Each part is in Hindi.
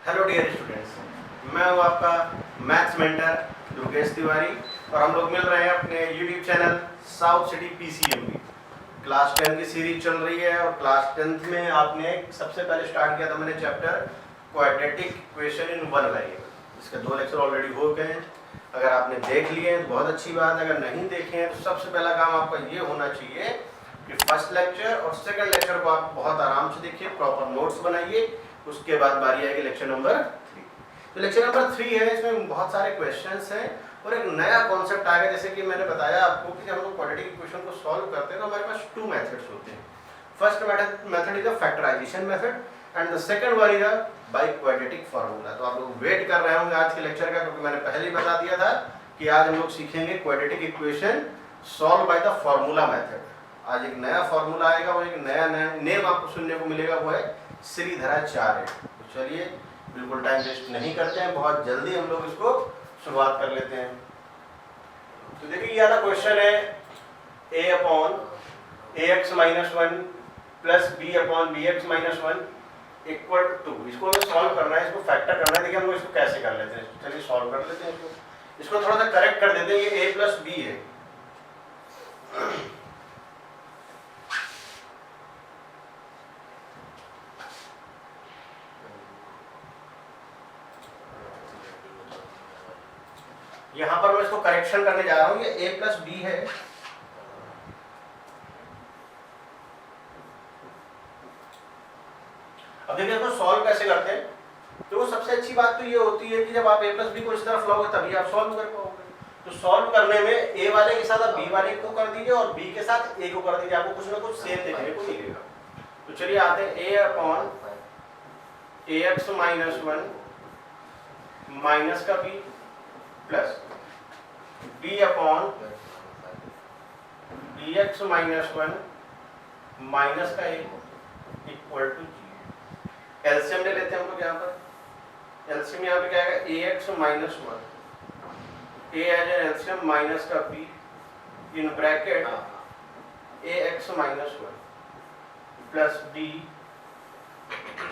हेलो डियर स्टूडेंट्स, मैं हूँ आपका मैथ्स मेंटर दुर्गेश तिवारी और हम लोग मिल रहे हैं अपने YouTube channel south city PCMB. Class 10 की सीरीज चल रही है और क्लास 10 में आपने सबसे पहले स्टार्ट किया था मैंने chapter quadratic equation in one variable. इसके 2 लेक्चर ऑलरेडी हो गए हैं। अगर आपने देख लिए हैं तो बहुत अच्छी बात है, अगर नहीं देखे हैं तो सबसे पहला काम आपका ये होना चाहिए कि फर्स्ट लेक्चर और सेकंड लेक्चर को आप बहुत आराम से देखिए, प्रॉपर नोट्स बनाइए। उसके बाद बारी आएगी लेक्चर नंबर 3। तो लेक्चर नंबर 3 है, इसमें बहुत सारे क्वेश्चंस हैं और एक नया कॉन्सेप्ट आ गया। जैसे कि मैंने बताया आपको कि जब हम लोग क्वाड्रेटिक इक्वेशन को सॉल्व करते हैं तो हमारे पास 2 मेथड्स होते हैं। First method is a factorization method and the second one is a by quadratic formula. तो आप लोग वेट कर रहे होंगे आज के लेक्चर का, क्योंकि मैंने पहले ही बता दिया था कि आज हम लोग सीखेंगे quadratic equation solve by the formula method. आज एक नया फार्मूला आएगा और एक नया नेम आपको सुनने को मिलेगा, वो है श्रीधराचार्य। तो चलिए बिल्कुल टाइम वेस्ट नहीं करते हैं, बहुत जल्दी हम लोग इसको शुरुआत कर लेते हैं। तो देखिए ये वाला क्वेश्चन है a upon ax minus 1 plus b upon bx minus 1 equal to. इसको हमें सॉल्व करना है, इसको फैक्टर करना है। देखिए हम लोग इसको कैसे कर लेते हैं, चलिए सॉल्व कर लेते हैं। इसको थोड़ा सा करेक्ट कर देते हैं। ये a प्लस b है, यहाँ पर मैं इसको करेक्शन करने जा रहा हूँ। ये a प्लस बी है, अब देखिए इसको सॉल्व कैसे करते हैं। तो सबसे अच्छी बात तो ये होती है कि जब आप a प्लस बी को इस तरफ लाओगे तभी आप सॉल्व कर पाओगे। तो सॉल्व करने में a वाले के साथ आप b वाले को कर दीजिए और b के साथ a को कर दीजिए, आपको कुछ ना कुछ सेम देखने को मिलेगा। तो चलिए आते हैं a upon ax minus 1 minus का b plus b upon bx minus 1 minus का a इक्वल टू जी। एलसीएम ले लेते हैं हम लोग यहाँ पर। एलसीएम यहाँ पे क्या आएगा, ax minus 1 a as an LCM minus का b in bracket ax minus 1 plus b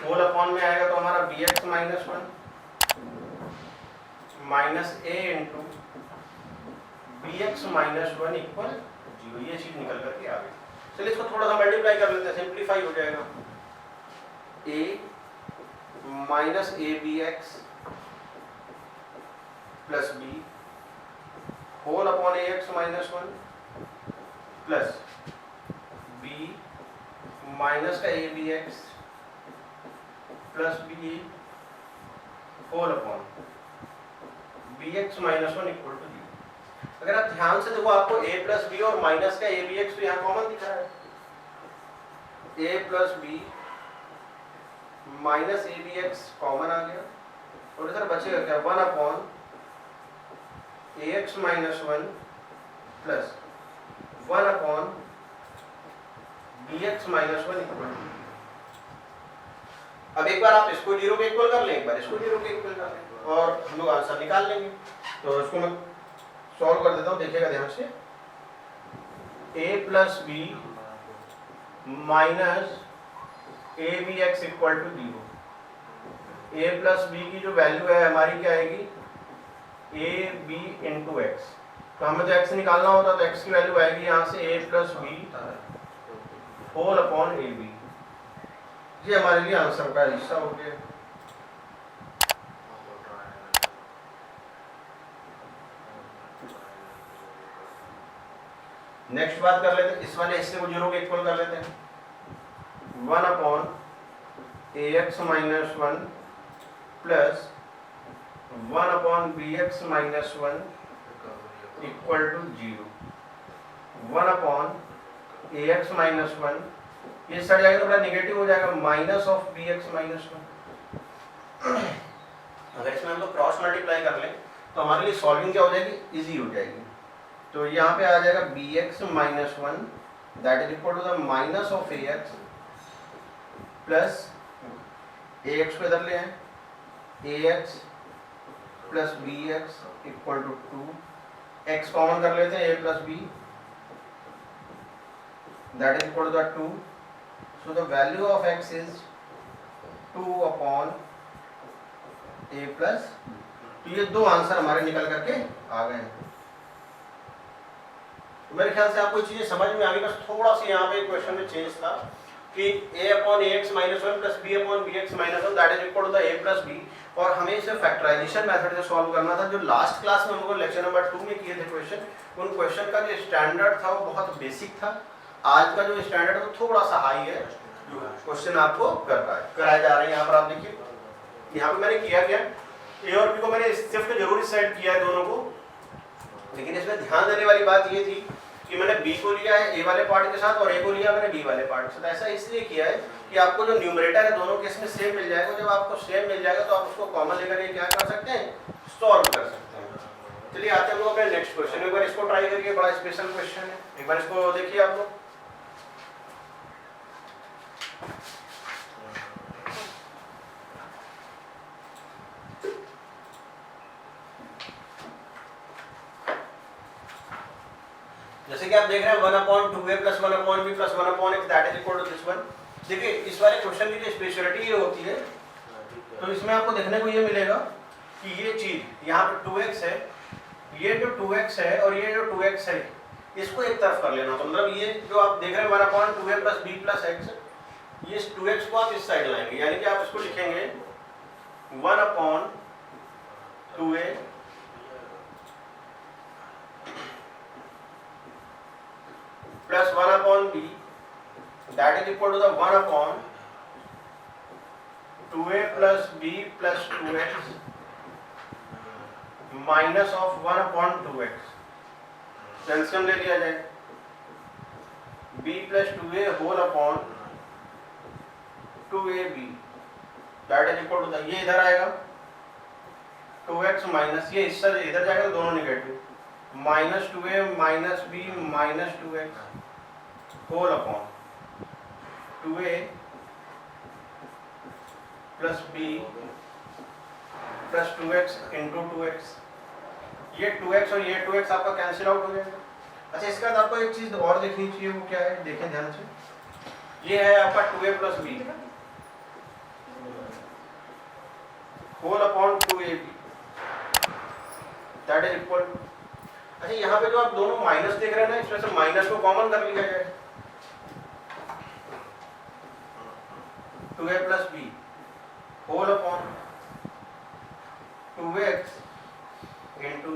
whole upon में आएगा तो हमारा bx minus 1 minus a into bx minus 1 equal 0। ये चीज निकल करके आ गई। चलिए इसको थोड़ा सा मल्टीप्लाई कर लेते हैं, सिंप्लीफाई हो जाएगा। a minus A B X plus B whole upon A X minus 1 plus b minus का A B X plus B whole upon B X minus 1 equal to 0। अगर आप ध्यान से देखो आपको a प्लस बी और माइनस का ए बी एक्स तो यहाँ कॉमन दिख रहा है। a plus B minus A B X common आ गया और इधर बचेगा क्या, 1 upon A X minus 1 plus 1 upon B X minus 1 equal to. अब एक बार आप इसको 0 के इक्वल कर लें, एक बार इसको 0 के इक्वल कर लें और हम लोग आंसर निकाल लेंगे। तो इसको मैं सॉल्व कर देता हूँ, देखिएगा ध्यान से। a plus B minus A B X equal to 0। a plus B की जो वैल्यू है हमारी क्या आएगी, ए बी इंटू एक्स। तो हमें तो x निकालना होता तो x की वैल्यू आएगी यहाँ से a plus B whole upon A B. ये हमारे लिए आंसर का हिस्सा हो गया। नेक्स्ट बात कर लेते हैं, इस वाले हिस्से को 0 के इक्वल कर लेते हैं। 1 upon A X minus 1 plus 1 upon B X minus 1 equal to 0। 1 upon A X minus 1, ये सड़ जाएगा तो बड़ा निगेटिव हो जाएगा, minus of B X minus 1। अगर इसमें हम लोग क्रॉस मल्टीप्लाई कर लें तो हमारे लिए सॉल्विंग क्या हो जाएगी, इजी हो जाएगी। तो यहाँ पे आ जाएगा B X minus 1 that is equal to the minus of A X plus A X को इधर ले आए, A X plus B X equal to 2। X common कर लेते हैं, A plus B that is equal to the 2। So the value of x is 2 upon A plus, तो ये दो आंसर हमारे निकल करके आ गए। तो मेरे ख्याल से आपको चीजें समझ में आ गई। बस थोड़ा सा यहाँ पे क्वेश्चन में चेंज था कि a upon ax minus one plus b upon bx minus one that is equal to the a plus b, और हमें इसे फैक्टराइजेशन मेथड से सॉल्व करना था। जो लास्ट क्लास में हम लोग लेक्चर नंबर 2 में किए थे क्वेश्चन, उन क्वेश्चन का जो स्टैंडर्ड था वो बहुत बेसिक था। आज का जो स्टैंडर्ड है वो थोड़ा सा हाई है। जो क्वेश्चन आपको कराए जा रहे हैं यहाँ पर आप देखिए, यहाँ पे मैंने किया क्या, a और b को मैंने शिफ्ट जरूर इस साइड किया है दोनों को, लेकिन इसमें ध्यान देने वाली बात ये थी कि मैंने b को लिया है a वाले पार्ट के साथ और a को लिया मैंने b वाले पार्ट के साथ। ऐसा इसलिए किया है कि आपको जो न्यूमरेटर है दोनों केस में सेम मिल जाएगा। जब आपको सेम मिल जाएगा तो आप उसको कॉमन लेकर के क्या कर सकते हैं, सॉल्व कर सकते हैं। चलिए आते हैं हम लोग अपने नेक्स्ट क्वेश्चन। एक बार इसको ट्राई करिए, बड़ा स्पेशल क्वेश्चन है, एक बार इसको देखिए आप लोग। जैसे कि आप देख रहे हैं 1/2a plus 1/b plus 1/x that is equal to this one. देखिए इस वाले क्वेश्चन की जो स्पेशलिटी ये होती है, तो इसमें आपको देखने को ये मिलेगा कि ये चीज यहाँ पे 2x है, ये जो 2x है और ये जो 2x है इसको एक तरफ कर लेना। तो मतलब ये जो आप देख रहे हैं 1/2a plus b plus x, ये 2x को आप इस साइड लाएंगे, यानी कि आप इसको लिखेंगे 1/2a plus 1/b that is equal to the 1/2a plus b plus 2x minus of 1/2x। Calcium ले लिया जाए, b plus 2a whole upon 2ab that is equal to the, ये इधर आएगा 2x माइनस ये हिस्सा इधर जाएगा तो दोनों negative, minus 2a minus b minus 2x whole upon 2a plus b plus 2x into 2x। ये 2x और ये 2x आपका कैंसिल आउट हो जाएगा। अच्छा इसके बाद आपको एक चीज और देखनी चाहिए, वो क्या है, देखें ध्यान से। ये है आपका 2a plus b whole upon 2ab that is equal. अच्छा यहाँ पे जो आप दोनों माइनस देख रहे हैं ना, इसमें से माइनस को कॉमन कर लिया जाए, 2a plus b whole upon 2x into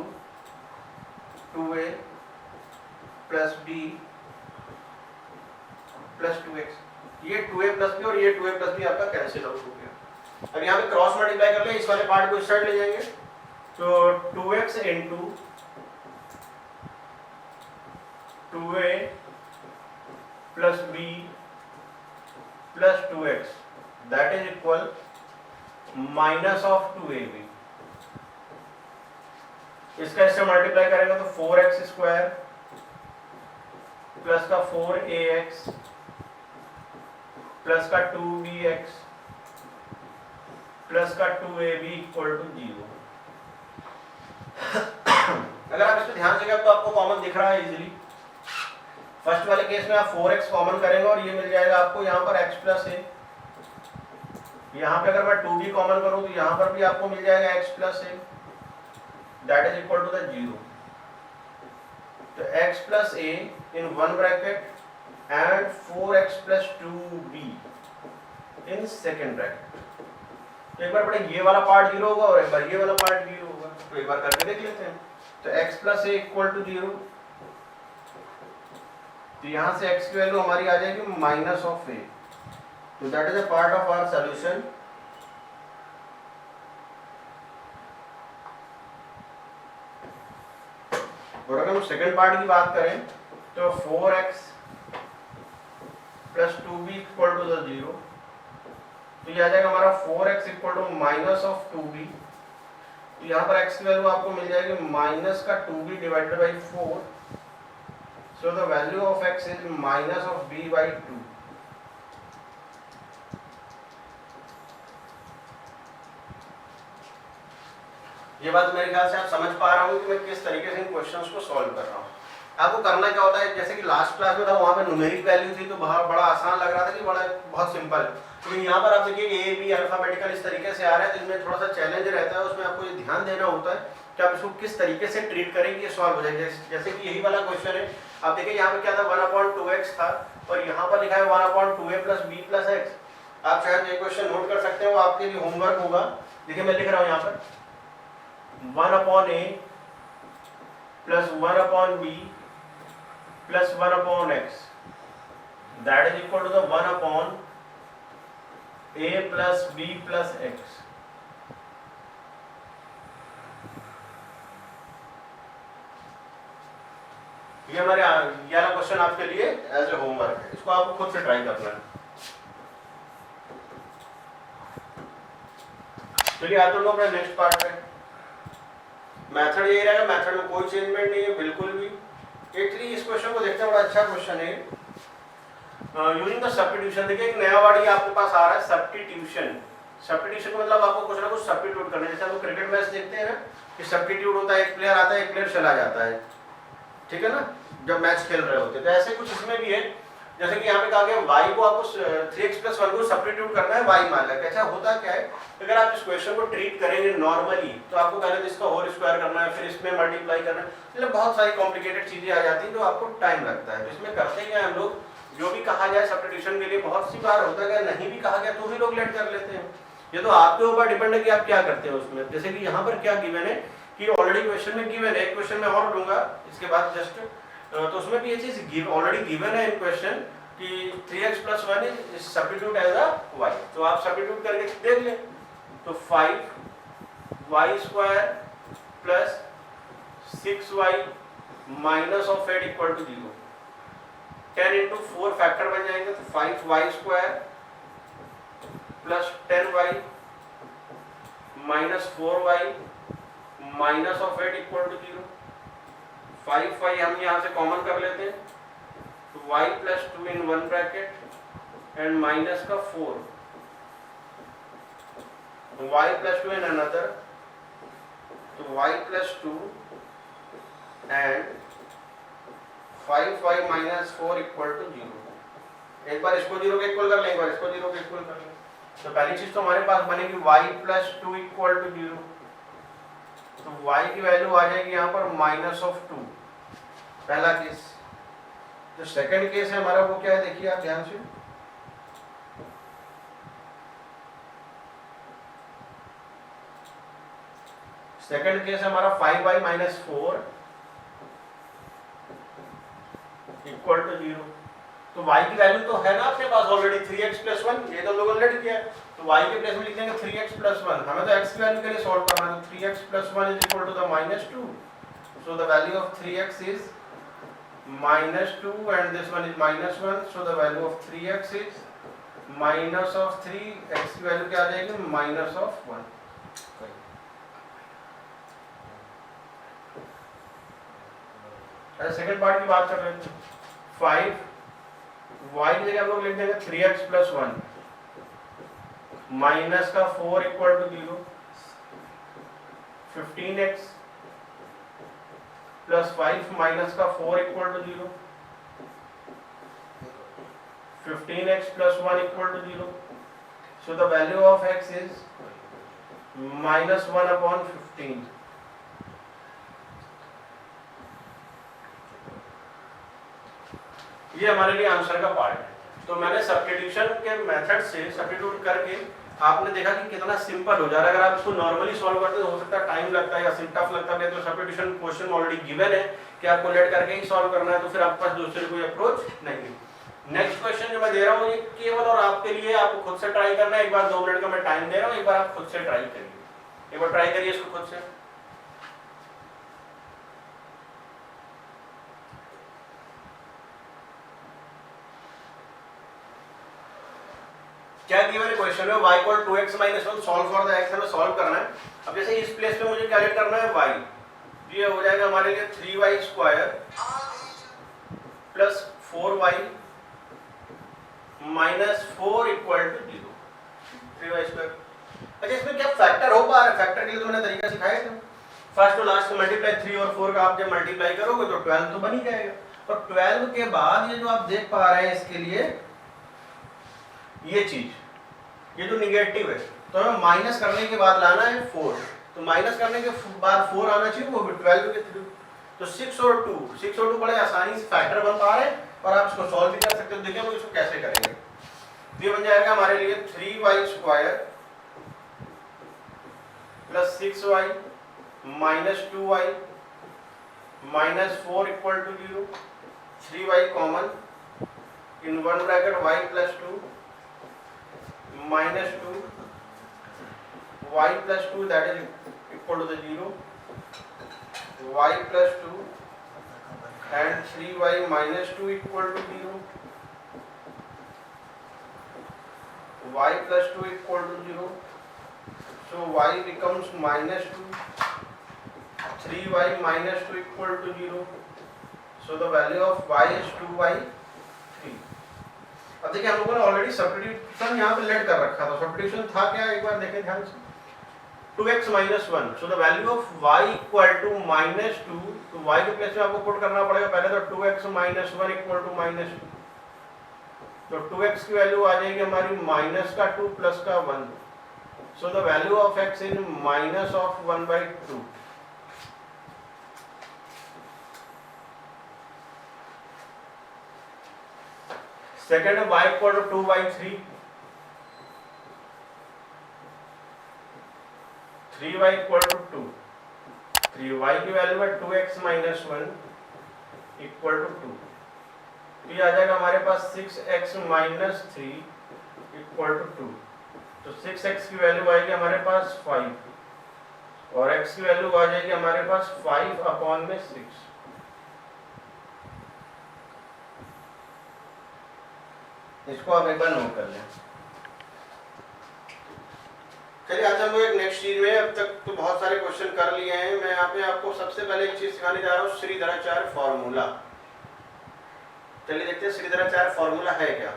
2a plus b plus 2x। ये 2a प्लस b और ये 2a प्लस b आपका कैंसिल आउट हो गया। अब यहाँ पे क्रॉस मल्टीप्लाई कर ले, इस वाले पार्ट को इस साइड ले जाएंगे, तो 2x into 2a plus b plus 2x that is equal minus of 2ab। इसका इससे मल्टीप्लाई करेंगे तो 4x स्क्वायर प्लस का 4ax प्लस का 2bx प्लस का 2ab इक्वल टू 0। अगर आप इसको ध्यान से करें तो आपको कॉमन दिख रहा है इजीली। फर्स्ट वाले केस में आप 4x कॉमन करेंगे और ये मिल जाएगा आपको यहाँ पर x प्लस a। यहाँ पे अगर मैं 2b कॉमन करूँ तो यहाँ पर भी आपको मिल जाएगा x plus a that is equal to the 0। तो x plus a in one bracket and 4x plus 2b in second bracket. तो एक बार बड़े ये वाला पार्ट 0 होगा और एक बार ये वाला पार्ट 0 होगा, तो एक बार करके देख लेते हैं। तो x plus a equal to 0, तो यहाँ से x की वैल्यू हमारी आ जाएगी माइनस ऑफ a। तो that is a part of our solution. और अगर हम सेकंड पार्ट की बात करें तो 4x plus 2b equal to the 0, तो ये आ जाएगा हमारा 4x equal to minus of 2b। तो यहाँ पर x की वैल्यू आपको मिल जाएगी माइनस का 2b divided by 4। So the value of x is minus of b by 2। ये बात मेरे ख्याल से आप समझ पा रहे हो कि मैं किस तरीके से इन क्वेश्चंस को सॉल्व कर रहा हूँ। आपको करना क्या होता है, जैसे कि लास्ट क्लास में था वहाँ पे न्यूमेरिक वैल्यू थी तो बड़ा आसान लग रहा था कि बहुत सिंपल है। तो यहाँ पर आप देखिए ए बी अल्फाबेटिकल इस तरीके से आ रहा है, तो इसमें थोड़ा सा चैलेंज रहता है, उसमें आपको ये ध्यान देना होता है कि आप इसको किस तरीके से ट्रीट करेंगे, ये सॉल्व हो जाएगा। जैसे कि यही वाला क्वेश्चन है, आप देखिए यहाँ पे क्या था 1/2x था और यहाँ पर लिखा है 1/2a + b + x। आप शायद ये क्वेश्चन नोट कर सकते हो, आपके लिए होमवर्क होगा। देखिए मैं लिख रहा हूँ यहाँ पर 1/a + 1/b + 1/x that is equal to the 1/a + b + x। ये हमारे ये वाला क्वेश्चन आपके लिए एज ए होमवर्क है, इसको आपको खुद से ट्राई करना है। चलिए आते हैं अपने नेक्स्ट पार्ट पे। मेथड यही रहेगा, मेथड में कोई चेंजमेंट नहीं है बिल्कुल भी। एक्चुअली इस क्वेश्चन को देखते हैं, बड़ा अच्छा क्वेश्चन है। यूजिंग द सब्स्टिट्यूशन, देखिए एक नया वर्ड आपके पास आ रहा है सब्स्टिट्यूशन। सब्स्टिट्यूशन का मतलब आपको कुछ ना कुछ सब्स्टिट्यूट करना है। जैसे हम क्रिकेट मैच देखते हैं ना कि सब्स्टिट्यूट होता है, एक प्लेयर आता है एक प्लेयर चला जाता है, ठीक है ना, जब मैच खेल रहे होते हैं। तो ऐसे कुछ इसमें भी है, जैसे कि यहाँ पे कहा गया y को आपको 3x + 1 को सब्स्टिट्यूट करना है y मान लें। अच्छा होता क्या है, अगर आप इस क्वेश्चन को ट्रीट करेंगे नॉर्मली तो आपको पहले तो इसका होल स्क्वायर करना है, फिर इसमें मल्टीप्लाई करना है, मतलब बहुत सारी कॉम्प्लिकेटेड चीजें आ जाती हैं तो आपको टाइम लगता है। तो इसमें करते क्या हम लोग, जो भी कहा जाए सब्स्टिट्यूशन के लिए बहुत सी बार होता है, नहीं भी कहा गया तो भी लोग लेट कर लेते हैं। ये तो आपके ऊपर डिपेंड है कि आप क्या करते हैं उसमें। जैसे कि यहाँ पर क्या गिवन है कि ऑलरेडी क्वेश्चन में गिवन है, एक क्वेश्चन में और लूंगा इसके बाद जस्ट, तो उसमें भी ये चीज ऑलरेडी गिवन है इन क्वेश्चन कि 3x + 1 is substitute as a y। तो आप सब्स्टिट्यूट करके देख लें, तो 5y² + 6y - (8) = 0। 10 × 4 फैक्टर बन जाएंगे, तो 5y² + 10y - 4y - (8) = 0। 5y हम यहाँ से कॉमन कर लेते हैं, तो y + 2 in one bracket and minus का 4, y + 2 in another, तो y + 2 and 5y - 4 = 0। एक बार इसको 0 के इक्वल कर लें, एक बार इसको 0 के इक्वल कर लें। तो पहली चीज तो हमारे पास बनेगी y + 2 = 0, तो y की वैल्यू आ जाएगी यहाँ पर -2, पहला केस। जो सेकंड केस है हमारा वो क्या है, देखिए आप ध्यान से, सेकंड केस है हमारा 5y - 4 = 0। तो y की वैल्यू तो है ना आपके पास ऑलरेडी 3x + 1, ये तो हम लोगों ने लेट किया है, तो y के प्लेस में लिख देंगे 3x + 1। हमें तो x की वैल्यू के लिए सॉल्व करना है, तो 3x + 1 = -2, so the value of 3x is -2 and this one is -1, so the value of 3x is -3, x की वैल्यू क्या आ जाएगी -1। सेकंड पार्ट की बात कर रहे थे, 5y की जगह हम लोग लिख देंगे 3x + 1 - का 4 = 0, 15x + 5 - का 4 = 0, 15x + 1 = 0, so the value of x is -1/15। ये हमारे लिए आंसर का पार्ट है। तो मैंने सब्स्टिट्यूशन के मेथड से सब्स्टिट्यूट करके आपने देखा कि कितना सिंपल हो जा रहा है। अगर आप इसको नॉर्मली सॉल्व करते हो सकता है टाइम लगता है या टफ लगता है, तो सब्स्टिट्यूशन क्वेश्चन ऑलरेडी गिवन है कि आपको लेट करके ही सॉल्व करना है, तो फिर आपके पास दूसरे कोई अप्रोच नहीं है। नेक्स्ट क्वेश्चन जो मैं दे रहा हूँ ये केवल और आपके लिए, आपको खुद से ट्राई करना है। एक बार 2 मिनट का मैं टाइम दे रहा हूँ, एक बार आप खुद से ट्राई करिए, एक बार ट्राई करिए इसको खुद से। क्या गिवन है क्वेश्चन में, y = 2x - 1 solve for the x, हमें सॉल्व करना है। अब जैसे इस प्लेस पे मुझे कैलकुलेट करना है y, ये हो जाएगा हमारे लिए 3y² + 4y - 4 = 0, 3y²। अच्छा इसमें क्या फैक्टर हो पा रहा है, फैक्टर के लिए तो मैंने तरीका सिखाया था, फर्स्ट टू लास्ट मल्टीप्लाई 3 और 4 का आप जब मल्टीप्लाई करोगे तो 12 तो बन ही जाएगा। और 12 के बाद ये जो आप देख पा रहे हैं इसके लिए ये चीज ये जो निगेटिव है तो हमें माइनस करने के बाद लाना है 4, तो माइनस करने के बाद 4 आना चाहिए, वो 12 के थ्रू। तो 6 और 2 बड़े आसानी से फैक्टर बन पा रहे हैं और आप इसको सॉल्व भी कर सकते हो। देखिए वो इसको कैसे करेंगे। ये बन जाएगा हमारे लिए 3y² plus 6y minus 2y minus 4 equal to 0। 3y common, in one bracket y plus 2 minus 2 y plus 2 that is equal to the 0, y plus 2 and 3y minus 2 equal to 0, y plus 2 equal to 0, so y becomes minus 2, 3y minus 2 equal to 0, so the value of y is 2y3। अब देखिए हम लोगों ने ऑलरेडी सब्स्टिट्यूशन यहाँ पे लेट कर रखा था। सब्स्टिट्यूशन था क्या, एक बार देखें ध्यान से। 2x minus 1, so the value of y equal to minus 2, तो y के प्लेस में आपको पुट करना पड़ेगा पहले, तो 2x minus 1 equal to minus 2, तो 2x की वैल्यू आ जाएगी हमारी माइनस का 2 प्लस का 1, so the value of x is minus of 1/2। Second y equal to 2/3, 3y equal to 2, 3y की वैल्यू है 2x minus 1 equal to 2, तो ये आ जाएगा हमारे पास 6x minus 3 equal to 2, तो 6x की वैल्यू आएगी हमारे पास 5 और x की वैल्यू आ जाएगी हमारे पास 5/6। इसको आप एक बार नोट कर लें। चलिए आज हम लोग एक नेक्स्ट चीज में, अब तक तो बहुत सारे क्वेश्चन कर लिए हैं। मैं यहाँ पे आपको सबसे पहले एक चीज सिखाने जा रहा हूँ, श्रीधराचार्य फॉर्मूला। चलिए देखते हैं श्रीधराचार्य फॉर्मूला है क्या।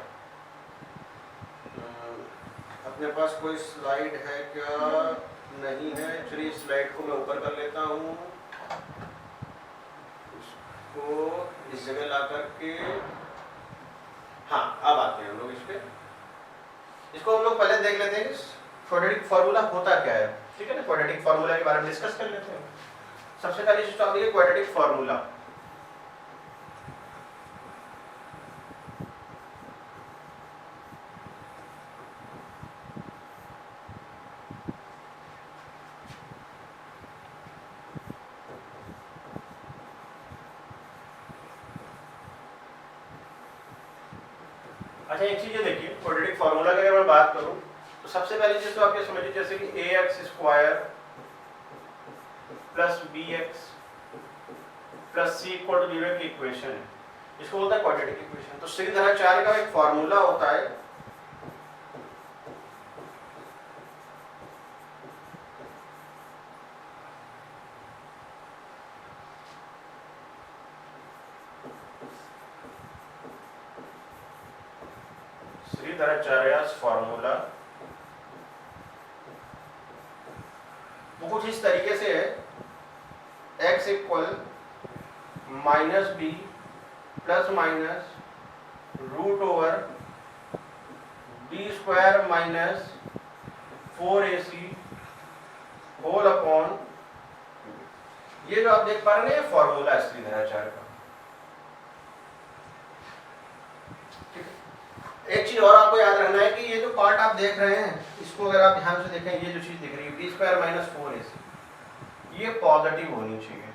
अपने पास कोई स्लाइड है क्या? नहीं है। चलिए स्लाइड को मैं ऊपर कर लेता हूँ, इसको इस जगह ला करके। हाँ अब आते हैं हम लोग इस पे। इसको हम लोग पहले देख लेते हैं क्वाड्रेटिक फार्मूला होता क्या है, ठीक है ना। क्वाड्रेटिक फार्मूला के बारे में डिस्कस कर लेते हैं। सबसे पहले चीज टॉपिक है क्वाड्रेटिक फार्मूला। अच्छा एक चीज ये देखिए, क्वाड्रेटिक फार्मूला की अगर मैं बात करूं तो सबसे पहली चीज तो आप ये समझिए जैसे कि ax² plus bx plus c equal to 0 की इक्वेशन है, इसको बोलता है क्वाड्रेटिक इक्वेशन। तो श्रीधराचार्य का एक फार्मूला होता है श्रीधराचार्य's फार्मूला। वो कुछ इस तरीके से है, x equal minus B plus minus root over b² minus 4ac whole upon. ये जो आप देख पा रहे हैं फॉर्मूला है श्रीधराचार्य का। एक चीज और आपको याद रखना है कि ये जो पार्ट आप देख रहे हैं, इसको अगर आप ध्यान से देखें, ये जो चीज दिख रही है b² माइनस 4ac, ये पॉजिटिव होनी चाहिए।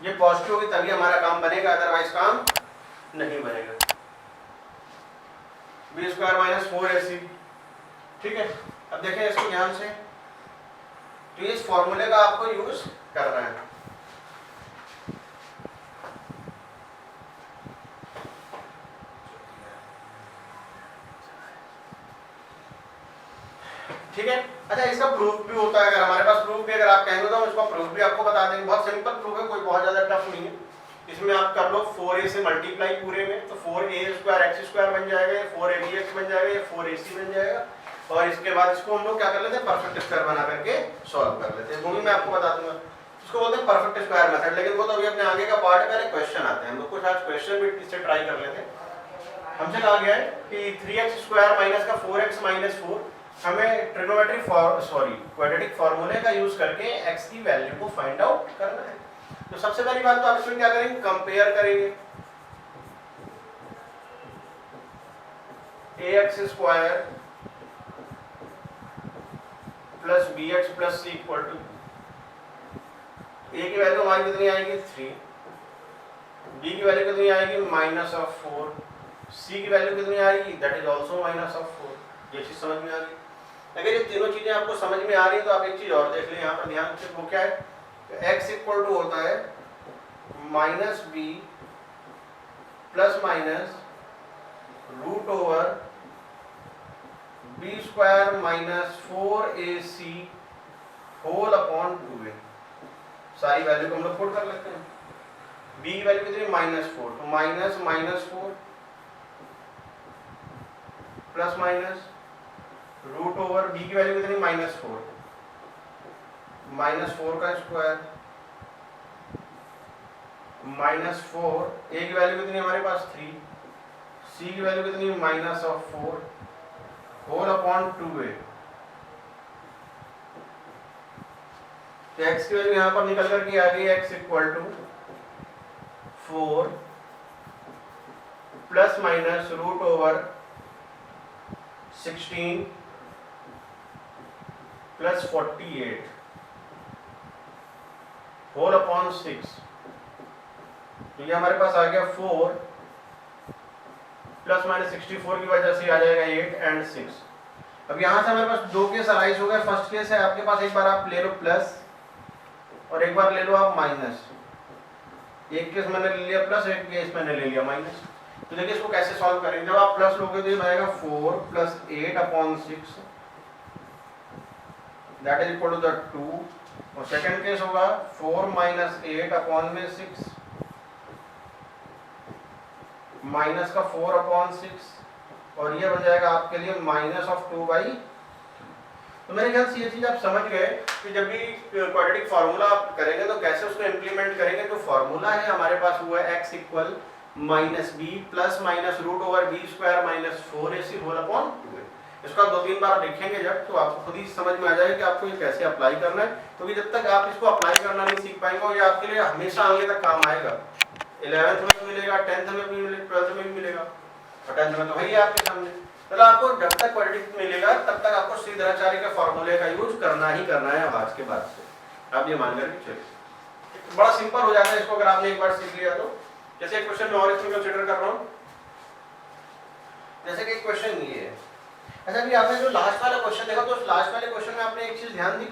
ये पॉजिटिव होगी तभी हमारा काम बनेगा, अदरवाइज काम नहीं बनेगा। b² माइनस 4ac, ठीक है। अब देखें इसको ध्यान से, तो इस फॉर्मूले का आपको यूज करना है। ठीक है। अच्छा इसका प्रूफ भी होता है, अगर हमारे पास प्रूफ भी अगर आप कहेंगे तो हम इसका प्रूफ भी आपको बता देंगे। बहुत सिंपल प्रूफ है, कोई बहुत ज्यादा टफ नहीं है। इसमें आप कर लो 4a से मल्टीप्लाई पूरे में, तो 4a² बन जाएगा, 4abx बन जाएगा, ये 4ac बन जाएगा। और इसके बाद इसको हम लोग क्या कर लेते हैं, परफेक्ट स्क्वायर बना करके सॉल्व कर लेते हैं। वो भी मैं आपको बता दूंगा, इसको बोलते हैं परफेक्ट स्क्वायर मेथड। लेकिन वो तो अभी अपने आगे का पार्ट में क्वेश्चन आते हैं, हम लोग कुछ आज क्वेश्चन भी इससे ट्राई कर लेते हैं। हमसे कहा गया है कि 3x² माइनस का 4x माइनस 4 हमें ट्रिग्नोमेट्रिक क्वाड्रेटिक फॉर्मूले का यूज करके x की वैल्यू को फाइंड आउट करना है। तो सबसे पहली बात तो आप इसमें क्या करेंगे, कंपेयर करेंगे ax² plus bx plus c equal to a की वैल्यू हमारी कितनी आएगी 3, b की वैल्यू कितनी आएगी -4, c की वैल्यू कितनी आएगी दैट इज आल्सो -4। ये चीज समझ में आ गई। अगर ये तीनों चीजें आपको समझ में आ रही है तो आप एक चीज और देख लें यहाँ पर ध्यान से, वो क्या है, x इक्वल टू होता है -b plus minus √ b² minus 4ac whole upon 2a। सारी वैल्यू को हम लोग पुट कर लेते हैं। b की वैल्यू कितनी -4, तो -4 प्लस माइनस √ b की वैल्यू कितनी -4, -4 का स्क्वायर -4, a की वैल्यू कितनी हमारे पास 3, c की वैल्यू कितनी -4 होल अपॉन 2a। तो x की वैल्यू यहाँ पर निकल कर के आ गई x equal to 4 plus minus √ 16 plus 48 whole upon 6। तो ये हमारे पास आ गया 4 प्लस माइनस 64 की वजह से आ जाएगा 8 एंड 6। अब यहाँ से हमारे पास दो केस अराइज हो गए। फर्स्ट केस है आपके पास, एक बार आप ले लो प्लस और एक बार ले लो आप माइनस। एक केस मैंने ले लिया प्लस, एक केस मैंने ले लिया माइनस। तो देखिए इसको कैसे सॉल्व करेंगे। जब आप प्लस लोगे तो ये बनेगा 4 plus 8 upon 6 that is equal to the 2। और सेकंड केस होगा 4 माइनस 8 अपॉन में 6 माइनस का 4 अपॉन 6 और ये बन जाएगा आपके लिए -2/। तो मेरे ख्याल से ये चीज आप समझ गए कि जब भी क्वाड्रेटिक फार्मूला आप करेंगे तो कैसे उसको इम्प्लीमेंट करेंगे। जो फार्मूला है हमारे पास हुआ है x equal -b plus minus √ b² minus 4ac whole upon 2a। इसको आप 2-3 बार देखेंगे जब, तो आपको खुद ही समझ में आ जाएगा कि आपको ये कैसे अप्लाई करना है। क्योंकि जब तक आप इसको अप्लाई करना नहीं सीख पाएंगे और ये आपके लिए हमेशा आगे तक काम आएगा। 11th में भी मिलेगा, 10th में भी मिलेगा, 12th में भी मिलेगा और 10th में तो वही है आपके सामने। मतलब आपको जब तक क्वाड्रेटिक मिलेगा तब तक आपको श्रीधराचार्य के फॉर्मूले का यूज करना ही करना है। अब आज के बाद से आप ये मान कर चलिए, बड़ा सिंपल हो जाता है इसको अगर आपने एक बार सीख लिया तो। जैसे एक क्वेश्चन मैं और इसमें कंसीडर कर रहा हूँ, जैसे कि एक क्वेश्चन ये है। अच्छा भी आपने जो लास्ट वाला क्वेश्चन देखा तो उस लास्ट वाले क्वेश्चन में आपने एक चीज ध्यान दी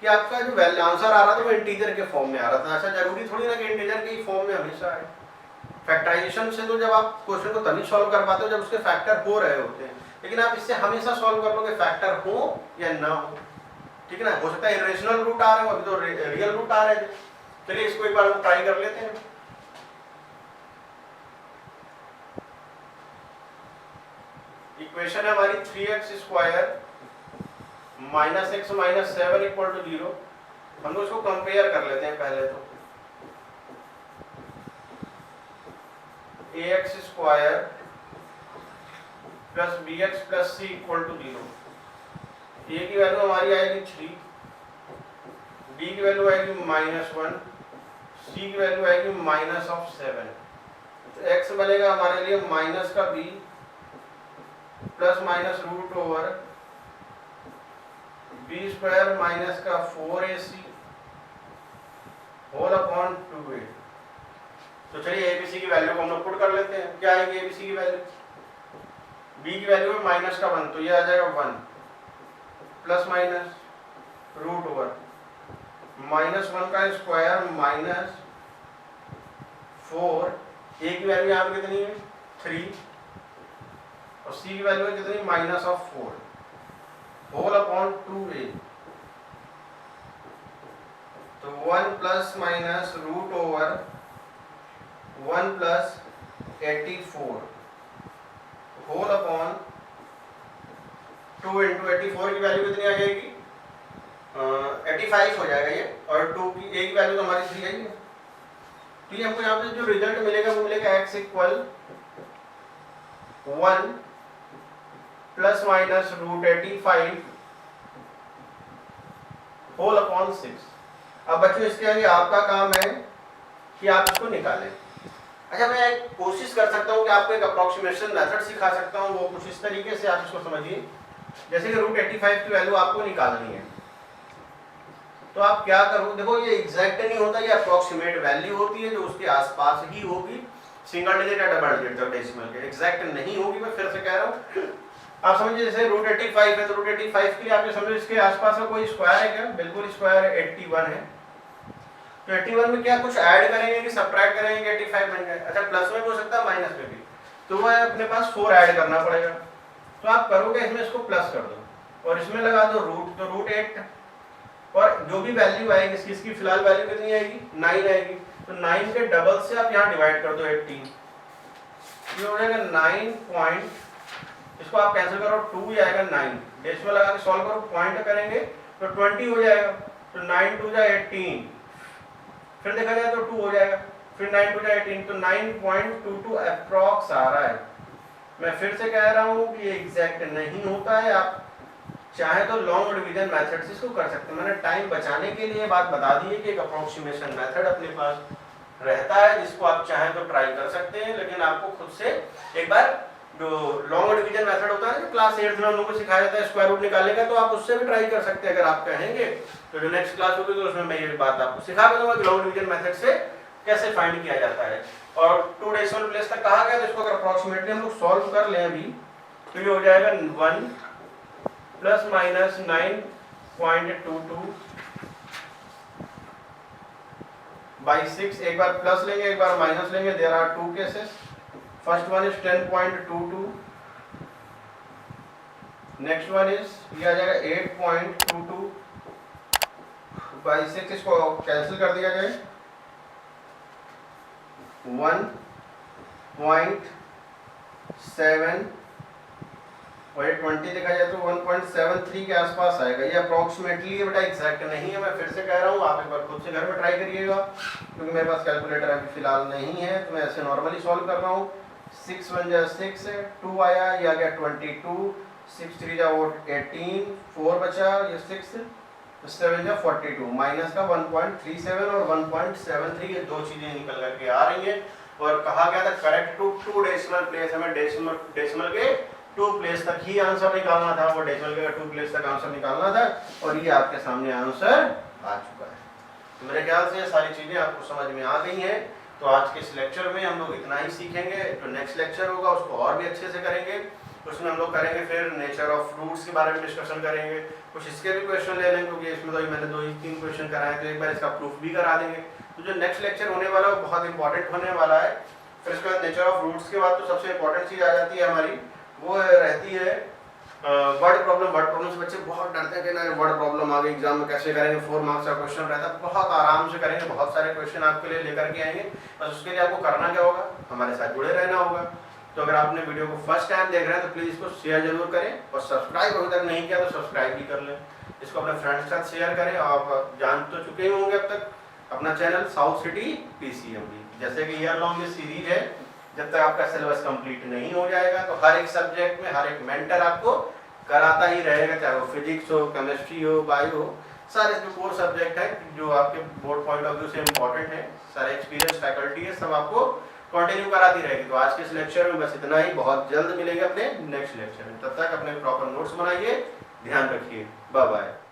कि आपका जो आंसर आ रहा था वो इंटीजर के फॉर्म में आ रहा था। अच्छा जरूरी थोड़ी ना कि इंटीजर के ही फॉर्म में हमेशा आए। फैक्टराइजेशन से तो जब आप क्वेश्चन को तभी सॉल्व कर पाते हो जब उसके फैक्टर हो रहे होते हैं, लेकिन आप इससे हमेशा सॉल्व कर लोगे फैक्टर हो या ना हो। ठीक है ना, हो सकता है इरेशनल रूट आ रहे हो, अभी तो रियल रूट आ रहे थे। चलिए इसको एक बार हम ट्राई कर लेते हैं। इक्वेशन है हमारी 3x² minus x minus 7 equal to 0। हम लोग इसको कंपेयर कर लेते हैं पहले तो। ax² plus bx plus c equal to 0। a की वैल्यू हमारी आएगी 3, b की वैल्यू आएगी -1, c की वैल्यू आएगी -7। तो x बनेगा हमारे लिए माइनस का b plus minus √ b² minus का 4ac होल अपॉन 2a। तो चलिए abc की वैल्यू को हम लोग पुट कर लेते हैं। क्या आएगी abc की वैल्यू? b की वैल्यू है -1, तो ये आ जाएगा 1 प्लस माइनस √ -1 का स्क्वायर माइनस 4। a की वैल्यू यहाँ पे कितनी है 3 और c की वैल्यू है कितनी -4 होल अपॉन 2a। तो 1 plus minus √ 1 plus 84 whole upon 2 into 84 की वैल्यू कितनी आ जाएगी 85 हो जाएगा ये। और 2 की a की वैल्यू तो हमारी 3 आई है। तो ये हमको यहाँ पे जो रिजल्ट मिलेगा वो मिलेगा x equal 1 plus minus √85 whole upon 6। अब बच्चों इसके आगे आपका काम है कि आप इसको निकालें। अच्छा, मैं कोशिश कर सकता हूं कि आपको एक अप्रोक्सीमेशन मेथड सिखा सकता हूं, वो कुछ इस तरीके से आप इसको समझिए। जैसे कि √85 की वैल्यू आपको निकालनी है, तो आप क्या करो, देखो ये एग्जैक्ट नहीं होता, ये अप्रोक्सीमेट वैल्यू होती है जो उसके आसपास ही होगी, सिंगल डिजिट या डबल डिजिट तक डेसिमल के, एग्जैक्ट नहीं होगी। मैं फिर से कह रहा हूँ, आप समझिए जैसे √85 है तो √85 के लिए आप ये समझो इसके आसपास का कोई स्क्वायर है क्या? बिल्कुल स्क्वायर है, 81 है। तो 81 में क्या कुछ ऐड करेंगे कि सब्ट्रैक्ट करेंगे, 85 बन जाए। अच्छा, प्लस में भी हो सकता है, माइनस में भी, तो वो अपने पास 4 ऐड करना पड़ेगा। तो आप करोगे इसमें इसको प्लस कर दो और इसमें लगा दो रूट, तो √8, और जो भी वैल्यू आएगी इसकी फिलहाल वैल्यू कितनी आएगी? 9 आएगी। तो 9 के डबल से आप यहाँ डिवाइड कर दो 18, ये हो जाएगा 9 पॉइंट, इसको आप कैंसिल करो 2 ही आएगा 9, डेसिमल लगा के सॉल्व करो, पॉइंट करेंगे तो 20 हो जाएगा। तो 9 2 जा 18, फिर देखा जाए तो 2 हो जाएगा, फिर 9 2 जा 18, तो 9.22 अप्रॉक्स आ रहा है। मैं फिर से कह रहा हूँ कि ये एग्जैक्ट नहीं होता है, आप चाहे तो लॉन्ग डिवीजन मेथड से इसको कर सकते हैं। मैंने टाइम बचाने के लिए बात बता दी है कि एक अप्रोक्सीमेशन मेथड अपने पास रहता है जिसको आप चाहें तो ट्राई कर सकते हैं, लेकिन आपको खुद से एक बार जो लॉन्ग डिवीजन मेथड होता है, क्लास 8 में हम लोगों को सिखाया जाता है स्क्वायर रूट निकालने का, तो आप उससे भी ट्राई कर सकते हैं अगर आप कहेंगे। तो जो नेक्स्ट क्लास होगी तो उसमें मैं ये बात आपको सिखा दूंगा कि लॉन्ग डिवीजन मेथड से कैसे फाइंड किया जाता है। और 2 डेसिमल प्लेस तक कहा गया, तो इसको अगर अप्रोक्सीमेटली हम लोग सॉल्व कर लें अभी, तो ये हो जाएगा 1 प्लस माइनस 9.22 बाई 6। एक बार प्लस लेंगे, एक बार माइनस लेंगे। There are 2 cases. First one is 10.22, next one is ये आ जाएगा 8.22 बाई 6। इसको कैंसिल कर दिया जाए, 1.7 और 20 देखा जाए तो 1.73 के आसपास आएगा। ये अप्रोक्सीमेटली है बेटा, एग्जैक्ट नहीं है। मैं फिर से कह रहा हूँ, आप एक बार खुद से घर में ट्राई करिएगा, क्योंकि मेरे पास कैलकुलेटर अभी फिलहाल नहीं है, तो मैं ऐसे नॉर्मली सॉल्व कर रहा हूँ। 6 1 जा 6 है, 2 आया, ये आ गया 22, 6 3 जा 18, 4 बचा, ये 6 7 जा 42, माइनस का 1.37 और 1.73, ये दो चीजें निकल करके आ रही हैं। और कहा गया था करेक्ट टू 2 डेसिमल प्लेस, हमें डेसिमल के 2 प्लेस तक ही आंसर निकालना था, वो डेसिमल के 2 प्लेस तक आंसर निकालना था, और ये आपके सामने आंसर आ चुका है। तो मेरे ख्याल से ये सारी चीजें आपको समझ में आ गई हैं। तो आज के इस लेक्चर में हम लोग इतना ही सीखेंगे। जो नेक्स्ट लेक्चर होगा उसको और भी अच्छे से करेंगे, उसमें हम लोग करेंगे फिर नेचर ऑफ फ्रूट्स के बारे में डिस्कशन करेंगे, कुछ इसके भी क्वेश्चन ले लेंगे, क्योंकि इसमें तो मैंने 2-3 क्वेश्चन कराए, तो एक बार इसका प्रूफ भी करा देंगे। तो जो नेक्स्ट लेक्चर होने वाला है वो बहुत इंपॉर्टेंट होने वाला है। फिर इसके बाद नेचर ऑफ फ्रूट्स के बाद तो सबसे इंपॉर्टेंट चीज़ आ जाती है हमारी, वो रहती है वर्ड प्रॉब्लम। वर्ड प्रॉब्लम से बच्चे बहुत डरते हैं कि ना वर्ड प्रॉब्लम आ गई एग्जाम में कैसे करेंगे, 4 मार्क्स का क्वेश्चन रहता है, बहुत आराम से करेंगे, बहुत सारे क्वेश्चन आपके लिए लेकर के आएंगे। बस उसके लिए आपको करना क्या होगा, हमारे साथ जुड़े रहना होगा। तो अगर आपने वीडियो को फर्स्ट टाइम देख रहे हैं तो प्लीज़ इसको शेयर जरूर करें, और सब्सक्राइब अभी तक नहीं किया तो सब्सक्राइब भी कर लें। इसको अपने फ्रेंड्स के साथ शेयर करें। आप जान तो चुके ही होंगे अब तक अपना चैनल साउथ सिटी पीसीएमबी, जैसे कि ईयर लॉन्ग ये सीरीज है, जब तक आपका सिलेबस कंप्लीट नहीं हो जाएगा तो हर एक सब्जेक्ट में हर एक मेंटर आपको कराता ही रहेगा, चाहे वो फिजिक्स हो, केमिस्ट्री हो, बायो हो, सारे जो कोर सब्जेक्ट है जो आपके बोर्ड पॉइंट ऑफ व्यू से इम्पोर्टेंट है, सारे एक्सपीरियंस फैकल्टी है, सब आपको कंटिन्यू कराती रहेगी। तो आज के इस लेक्चर में बस इतना ही, बहुत जल्द मिलेंगे अपने नेक्स्ट लेक्चर में। तब तक अपने प्रॉपर नोट्स बनाइए, ध्यान रखिए, बाय बाय।